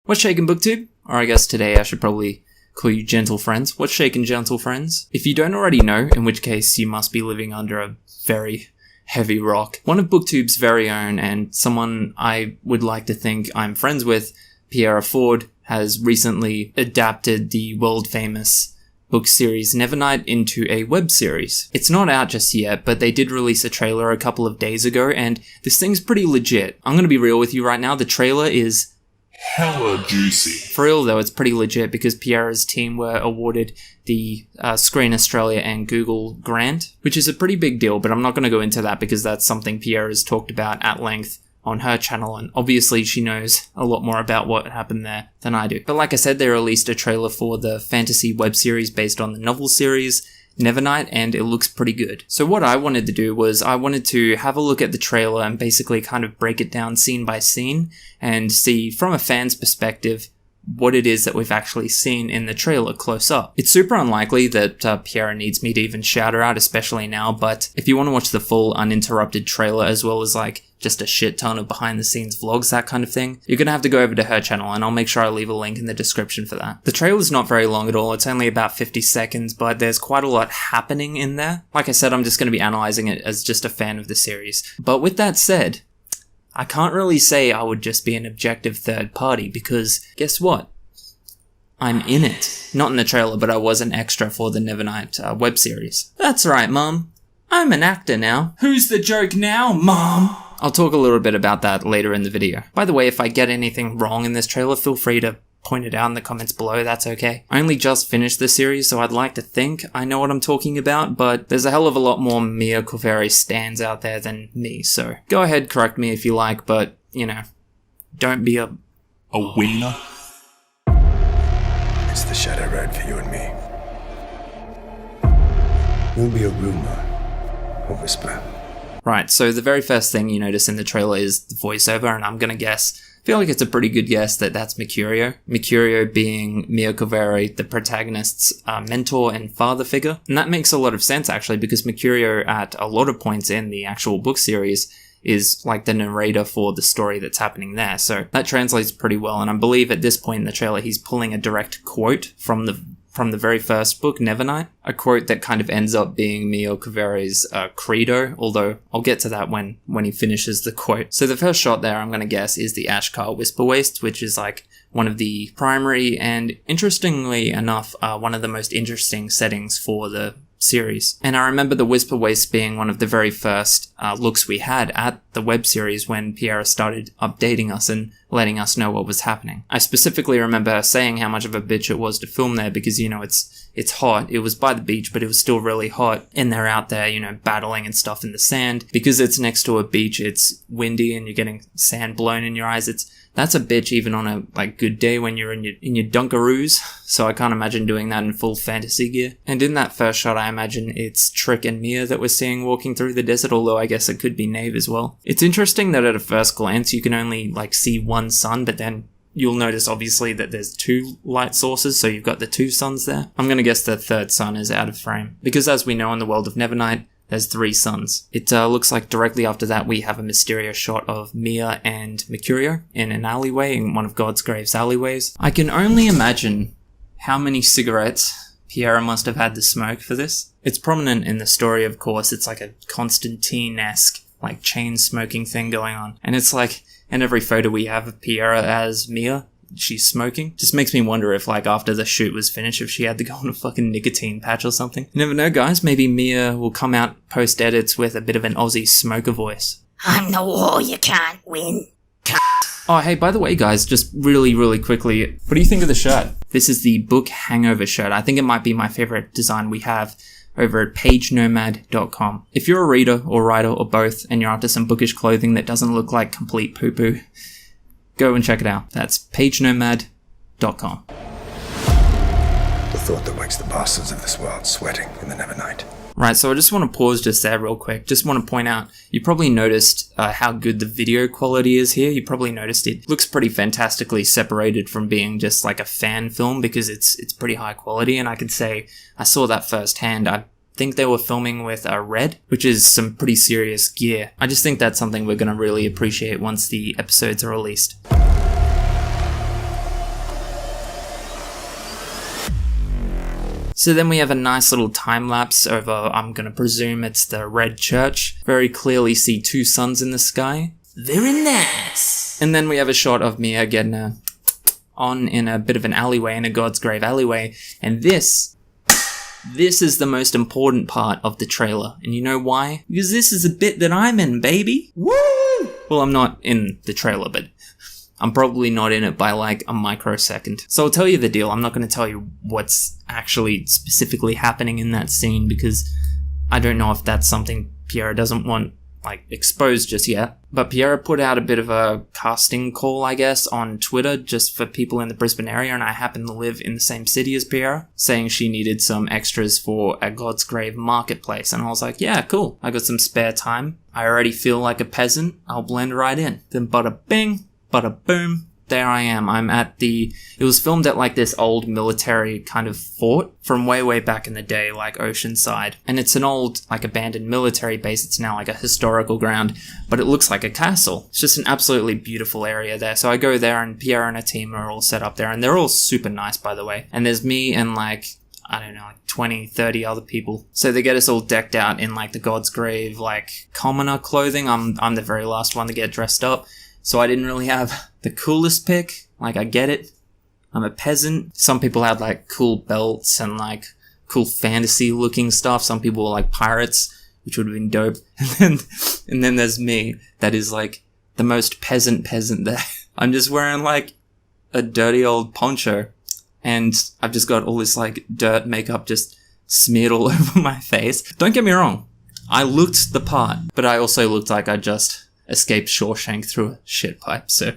What's shaking, booktube? Or I guess today I should probably call you gentle friends. What's shaking, gentle friends? If you don't already know, in which case you must be living under a very heavy rock. One of booktube's very own, and someone I would like to think I'm friends with, Pierre Ford, has recently adapted the world-famous book series Nevernight into a web series. It's not out just yet, but they did release a trailer a couple of days ago, and this thing's pretty legit. I'm gonna be real with you right now, the trailer is hella juicy. For real though, it's pretty legit because Pierre's team were awarded the Screen Australia and Google grant, which is a pretty big deal, but I'm not going to go into that because that's something Pierre has talked about at length on her channel, and obviously she knows a lot more about what happened there than I do. But like I said, they released a trailer for the fantasy web series based on the novel series Nevernight, and it looks pretty good. So what I wanted to do was I wanted to have a look at the trailer and basically kind of break it down scene by scene and see from a fan's perspective what it is that we've actually seen in the trailer close up. It's super unlikely that Pierre needs me to even shout her out, especially now, but if you want to watch the full uninterrupted trailer as well as like just a shit ton of behind the scenes vlogs, that kind of thing, you're gonna have to go over to her channel, and I'll make sure I leave a link in the description for that. The trailer's not very long at all, it's only about 50 seconds, but there's quite a lot happening in there. Like I said, I'm just gonna be analyzing it as just a fan of the series. But with that said, I can't really say I would just be an objective third party, because guess what? I'm in it. Not in the trailer, but I was an extra for the Nevernight web series. That's right, Mum. I'm an actor now. Who's the joke now, Mom? I'll talk a little bit about that later in the video. By the way, if I get anything wrong in this trailer, feel free to point it out in the comments below, that's okay. I only just finished the series, so I'd like to think I know what I'm talking about, but there's a hell of a lot more Mia Corveri stands out there than me, so go ahead, correct me if you like, but, you know, don't be a wiener. It's the shadow road for you and me. You'll be a rumor, a whisper. Right, so the very first thing you notice in the trailer is the voiceover, and I'm gonna guess, I feel like it's a pretty good guess that that's Mercurio. Mercurio being Mia Corveri, the protagonist's mentor and father figure. And that makes a lot of sense actually, because Mercurio at a lot of points in the actual book series is like the narrator for the story that's happening there. So that translates pretty well, and I believe at this point in the trailer he's pulling a direct quote from the very first book, Nevernight, a quote that kind of ends up being Mia Corveri's credo, although I'll get to that when he finishes the quote. So the first shot there, I'm going to guess, is the Ashkar Whisper Waste, which is like one of the primary and, interestingly enough, one of the most interesting settings for the series. And I remember the Whisper Waste being one of the very first looks we had at the web series when Pierre started updating us and letting us know what was happening. I specifically remember her saying how much of a bitch it was to film there because, you know, it's hot. It was by the beach, but it was still really hot. And they're out there, you know, battling and stuff in the sand. Because it's next to a beach, it's windy and you're getting sand blown in your eyes. That's a bitch even on a like good day when you're in your Dunkaroos. So I can't imagine doing that in full fantasy gear. And in that first shot, I imagine it's Trick and Mia that we're seeing walking through the desert, although I guess it could be Nave as well. It's interesting that at a first glance you can only like see one sun, but then you'll notice obviously that there's two light sources, so you've got the two suns there. I'm gonna guess the third sun is out of frame, because as we know in the world of Nevernight, there's 3 suns. It looks like directly after that we have a mysterious shot of Mia and Mercurio in an alleyway, in one of Godsgrave's alleyways. I can only imagine how many cigarettes Pierre must have had to smoke for this. It's prominent in the story, of course. It's like a Constantine-esque, like, chain smoking thing going on. And it's like, in every photo we have of Pierre as Mia, she's smoking. Just makes me wonder if, like, after the shoot was finished, if she had to go on a fucking nicotine patch or something. You never know, guys. Maybe Mia will come out post-edits with a bit of an Aussie smoker voice. I'm the war you can't win. Oh, hey, by the way, guys, just really, really quickly, what do you think of the shirt? This is the Book Hangover shirt. I think it might be my favorite design we have over at pagenomad.com. If you're a reader or writer or both, and you're after some bookish clothing that doesn't look like complete poo-poo, go and check it out. That's pagenomad.com. The thought that wakes the bastards of this world sweating in the Nevernight. Right, so I just want to pause just there real quick. Just want to point out, you probably noticed how good the video quality is here. You probably noticed it looks pretty fantastically separated from being just like a fan film, because it's pretty high quality, and I could say I saw that firsthand. I think they were filming with Red, which is some pretty serious gear. I just think that's something we're going to really appreciate once the episodes are released. So then we have a nice little time lapse over, I'm gonna presume it's the Red Church. Very clearly see two suns in the sky. Very nice. And then we have a shot of Mia getting on in a bit of an alleyway, in a God's Grave alleyway. And this is the most important part of the trailer. And you know why? Because this is a bit that I'm in, baby. Woo! Well, I'm not in the trailer, but I'm probably not in it by like a microsecond. So I'll tell you the deal. I'm not going to tell you what's actually specifically happening in that scene because I don't know if that's something Piera doesn't want like exposed just yet. But Piera put out a bit of a casting call, I guess, on Twitter just for people in the Brisbane area, and I happen to live in the same city as Piera, saying she needed some extras for a God's Grave marketplace. And I was like, yeah, cool. I got some spare time. I already feel like a peasant. I'll blend right in. Then bada bing, bada boom. There I am. I'm at it was filmed at like this old military kind of fort from way, way back in the day, like Oceanside. And it's an old, like abandoned military base. It's now like a historical ground, but it looks like a castle. It's just an absolutely beautiful area there. So I go there and Piera and her team are all set up there and they're all super nice, by the way. And there's me and like, I don't know, like 20, 30 other people. So they get us all decked out in like the God's Grave, like commoner clothing. I'm the very last one to get dressed up. So I didn't really have the coolest pick. Like, I get it. I'm a peasant. Some people had, like, cool belts and, like, cool fantasy-looking stuff. Some people were, like, pirates, which would have been dope. And then there's me. That is, like, the most peasant there. I'm just wearing, like, a dirty old poncho. And I've just got all this, like, dirt makeup just smeared all over my face. Don't get me wrong. I looked the part, but I also looked like I just escaped Shawshank through a shit pipe, so.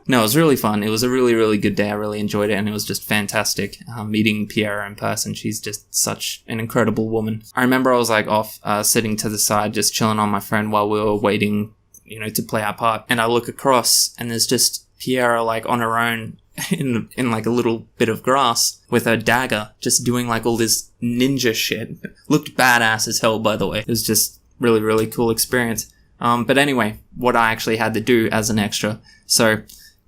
No, it was really fun. It was a really, really good day. I really enjoyed it, and it was just fantastic meeting Piera in person. She's just such an incredible woman. I remember I was like off sitting to the side, just chilling on my friend while we were waiting, you know, to play our part. And I look across, and there's just Piera like on her own in like a little bit of grass with her dagger, just doing like all this ninja shit. Looked badass as hell, by the way. It was just really, really cool experience. But anyway, what I actually had to do as an extra. So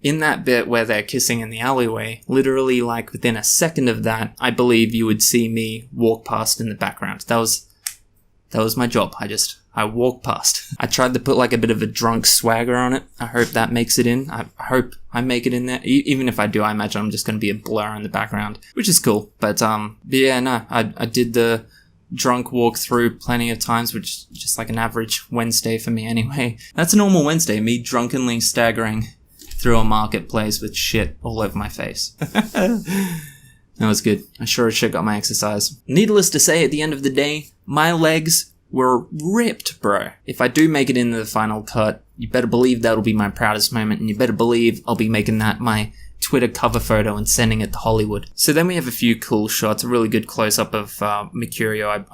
in that bit where they're kissing in the alleyway, literally like within a second of that, I believe you would see me walk past in the background. That was my job. I walked past. I tried to put like a bit of a drunk swagger on it. I hope that makes it in. I hope I make it in there. Even if I do, I imagine I'm just going to be a blur in the background, which is cool. But yeah, no, I did the drunk walk through plenty of times, which is just like an average Wednesday for me anyway. That's a normal Wednesday, me drunkenly staggering through a marketplace with shit all over my face. That was good. I sure as shit got my exercise. Needless to say, at the end of the day, my legs were ripped, bro. If I do make it into the final cut, you better believe that'll be my proudest moment, and you better believe I'll be making that my Twitter cover photo and sending it to Hollywood. So then we have a few cool shots, a really good close-up of Mercurio.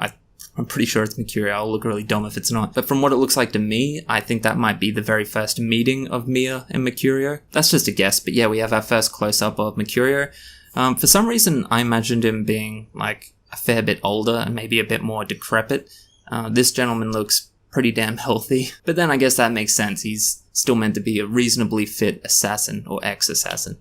I'm pretty sure it's Mercurio. I'll look really dumb if it's not. But from what it looks like to me, I think that might be the very first meeting of Mia and Mercurio. That's just a guess, but yeah, we have our first close-up of Mercurio. For some reason, I imagined him being like a fair bit older and maybe a bit more decrepit. This gentleman looks pretty damn healthy. But then I guess that makes sense. He's still meant to be a reasonably fit assassin or ex-assassin.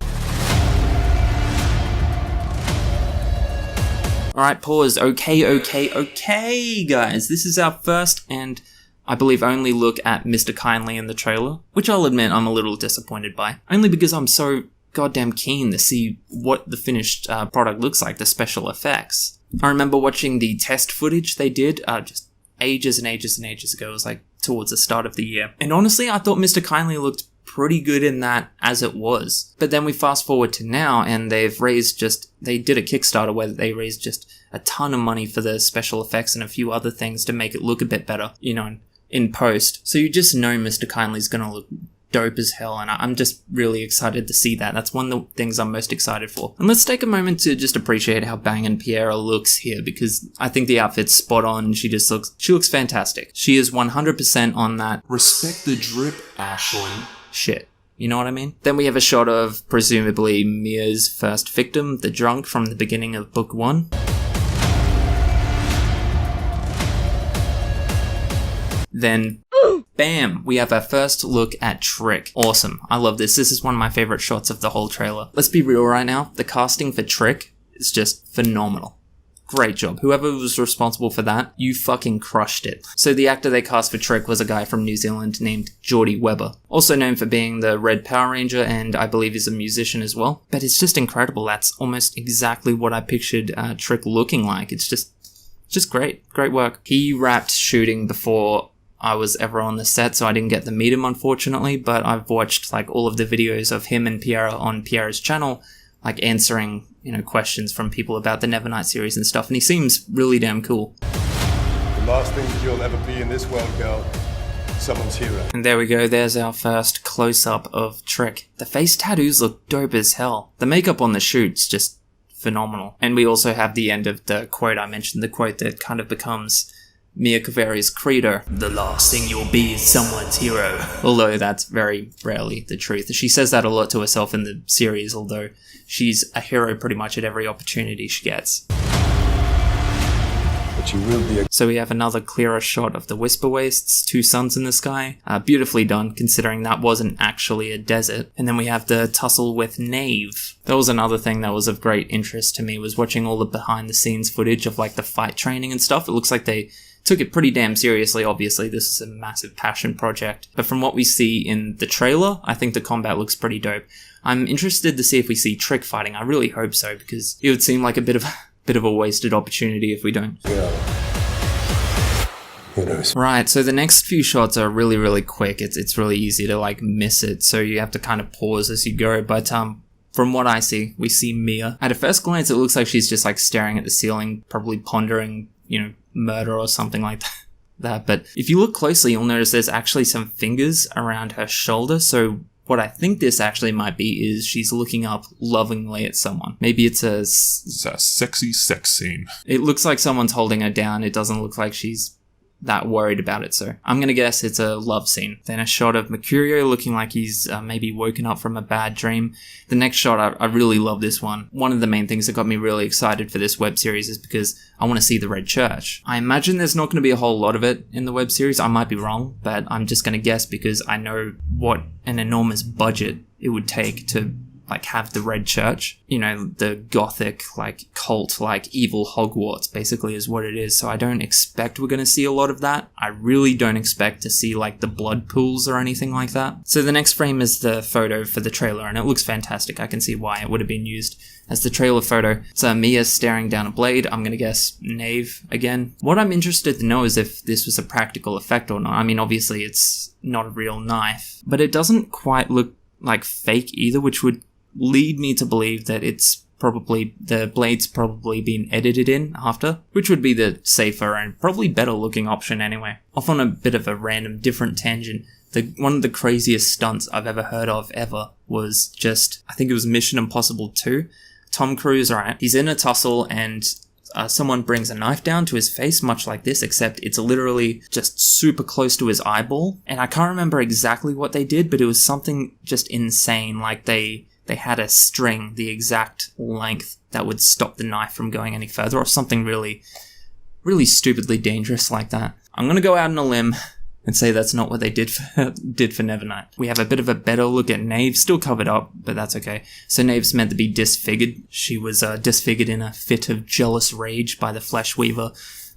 Alright, pause. Okay, guys. This is our first and I believe only look at Mr. Kindly in the trailer, which I'll admit I'm a little disappointed by. Only because I'm so goddamn keen to see what the finished product looks like, the special effects. I remember watching the test footage they did just ages and ages and ages ago. It was like towards the start of the year. And honestly, I thought Mr. Kindly looked pretty good in that as it was. But then we fast forward to now and they did a Kickstarter where they raised just a ton of money for the special effects and a few other things to make it look a bit better, you know, in post. So you just know Mr. Kindly's gonna look dope as hell, and I'm just really excited to see that. That's one of the things I'm most excited for. And let's take a moment to just appreciate how bangin' Piera looks here, because I think the outfit's spot on. She looks fantastic. She is 100% on that Respect the drip, Ashlyn. shit. You know what I mean? Then we have a shot of presumably Mia's first victim, the drunk from the beginning of book 1. Then, bam, we have our first look at Trick. Awesome. I love this. This is one of my favorite shots of the whole trailer. Let's be real right now. The casting for Trick is just phenomenal. Great job. Whoever was responsible for that, you fucking crushed it. So the actor they cast for Trick was a guy from New Zealand named Geordie Webber, also known for being the Red Power Ranger, and I believe is a musician as well. But it's just incredible. That's almost exactly what I pictured Trick looking like. It's just great. Great work. He wrapped shooting before I was ever on the set, so I didn't get to meet him, unfortunately, but I've watched like all of the videos of him and Piera on Piera's channel, like answering, questions from people about the Nevernight series and stuff, and he seems really damn cool. The last thing that you'll ever be in this world, girl. Someone's hero. And there we go, there's our first close-up of Trick. The face tattoos look dope as hell. The makeup on the shoot's just phenomenal. And we also have the end of the quote I mentioned, the quote that kind of becomes Mia Kaveri's credo. The last thing you'll be is someone's hero. Although that's very rarely the truth. She says that a lot to herself in the series, although she's a hero pretty much at every opportunity she gets. But you will be So we have another clearer shot of the Whisper Wastes, two suns in the sky. Beautifully done, considering that wasn't actually a desert. And then we have the tussle with Nave. That was another thing that was of great interest to me, was watching all the behind the scenes footage of like the fight training and stuff. It looks like they took it pretty damn seriously. Obviously, this is a massive passion project. But from what we see in the trailer, I think the combat looks pretty dope. I'm interested to see if we see Trick fighting. I really hope so, because it would seem like a bit of a wasted opportunity if we don't. Yeah. Who knows? Right, so the next few shots are really, really quick. It's really easy to like miss it, so you have to kind of pause as you go. But from what I see, we see Mia. At a first glance, it looks like she's just like staring at the ceiling, probably pondering, murder or something like that. But if you look closely, you'll notice there's actually some fingers around her shoulder. So what I think this actually might be is she's looking up lovingly at someone. Maybe it's a sexy sex scene. It looks like someone's holding her down. It doesn't look like she's that worried about it, so I'm gonna guess it's a love scene. Then a shot of Mercurio looking like he's maybe woken up from a bad dream. The next shot, I really love this one. One of the main things that got me really excited for this web series is because I want to see the Red Church. I imagine there's not going to be a whole lot of it in the web series. I might be wrong, but I'm just gonna guess because I know what an enormous budget it would take to like have the Red Church, the gothic, like cult, like evil Hogwarts basically is what it is. So I don't expect we're going to see a lot of that. I really don't expect to see like the blood pools or anything like that. So the next frame is the photo for the trailer, and it looks fantastic. I can see why it would have been used as the trailer photo. So Mia staring down a blade. I'm going to guess Nave again. What I'm interested to know is if this was a practical effect or not. I mean, obviously it's not a real knife, but it doesn't quite look like fake either, which would lead me to believe that the blade's probably been edited in after, which would be the safer and probably better looking option anyway. Off on a bit of a random different tangent, one of the craziest stunts I've ever heard of ever was just, I think it was Mission Impossible 2. Tom Cruise, right? He's in a tussle and someone brings a knife down to his face, much like this, except it's literally just super close to his eyeball. And I can't remember exactly what they did, but it was something just insane. Like they had a string the exact length that would stop the knife from going any further, or something really, really stupidly dangerous like that. I'm gonna go out on a limb and say that's not what they did for Nevernight. We have a bit of a better look at Nave, still covered up, but that's okay. So Nave's meant to be disfigured. She was disfigured in a fit of jealous rage by the Flesh Weaver.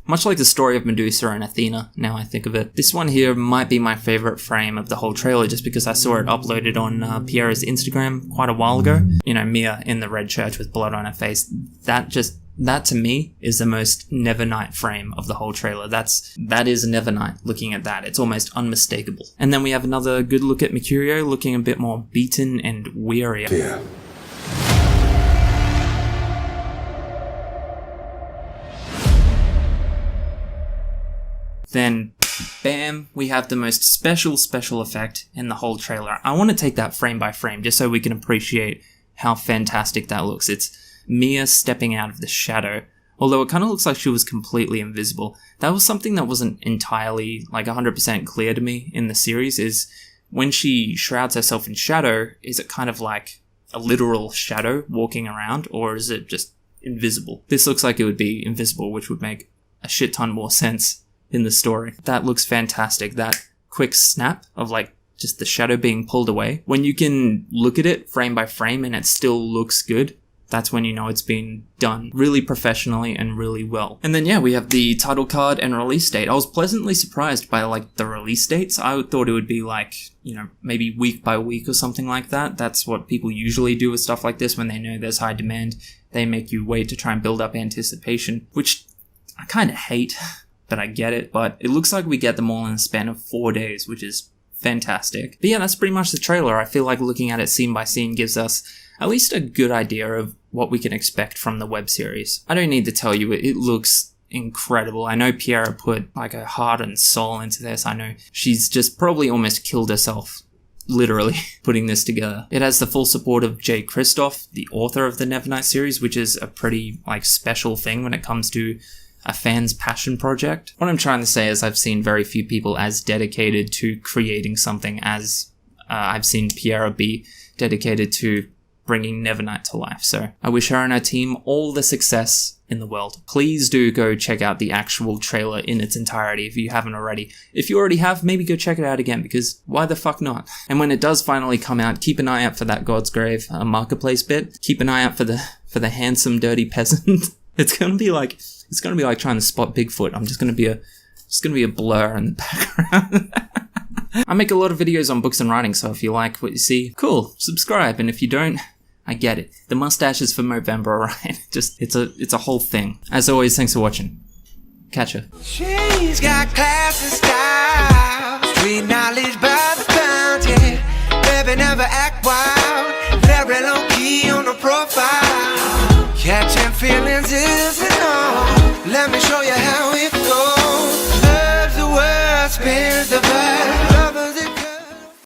Much like the story of Medusa and Athena, now I think of it. This one here might be my favorite frame of the whole trailer just because I saw it uploaded on Piera's Instagram quite a while ago. Mia in the Red Church with blood on her face. That to me is the most Nevernight frame of the whole trailer. That is Nevernight looking at that. It's almost unmistakable. And then we have another good look at Mercurio looking a bit more beaten and wearier. Yeah. Then, bam, we have the most special effect in the whole trailer. I want to take that frame by frame just so we can appreciate how fantastic that looks. It's Mia stepping out of the shadow, although it kind of looks like she was completely invisible. That was something that wasn't entirely, 100% clear to me in the series, is when she shrouds herself in shadow, is it kind of like a literal shadow walking around, or is it just invisible? This looks like it would be invisible, which would make a shit ton more sense in the story. That looks fantastic. That quick snap of just the shadow being pulled away. When you can look at it frame by frame and it still looks good, that's when you know it's been done really professionally and really well. And then yeah, we have the title card and release date. I was pleasantly surprised by like the release dates. I thought it would be like, you know, maybe week by week or something like that. That's what people usually do with stuff like this when they know there's high demand. They make you wait to try and build up anticipation, which I kind of hate, but I get it. But it looks like we get them all in the span of 4 days, which is fantastic. But yeah, that's pretty much the trailer. I feel like looking at it scene by scene gives us at least a good idea of what we can expect from the web series. I don't need to tell you, it looks incredible. I know Piera put like her heart and soul into this. I know she's just probably almost killed herself, literally, putting this together. It has the full support of Jay Kristoff, the author of the Nevernight series, which is a pretty like special thing when it comes to a fan's passion project. What I'm trying to say is I've seen very few people as dedicated to creating something as I've seen Piera be dedicated to bringing Nevernight to life. So I wish her and her team all the success in the world. Please do go check out the actual trailer in its entirety if you haven't already. If you already have, maybe go check it out again, because why the fuck not? And when it does finally come out, keep an eye out for that God's Grave marketplace bit. Keep an eye out for the handsome dirty peasant. It's gonna be like trying to spot Bigfoot. I'm just gonna be a blur in the background. I make a lot of videos on books and writing, so if you like what you see, cool, subscribe. And if you don't, I get it. The mustache is for Movember, alright? Just, it's a whole thing. As always, thanks for watching. Catch ya. She's got class and style, street knowledge by the pound, yeah. Baby never act wild, very low key on the profile. Catching feelings is an art. Let me show you how it goes. Loves the world, spins the vibe.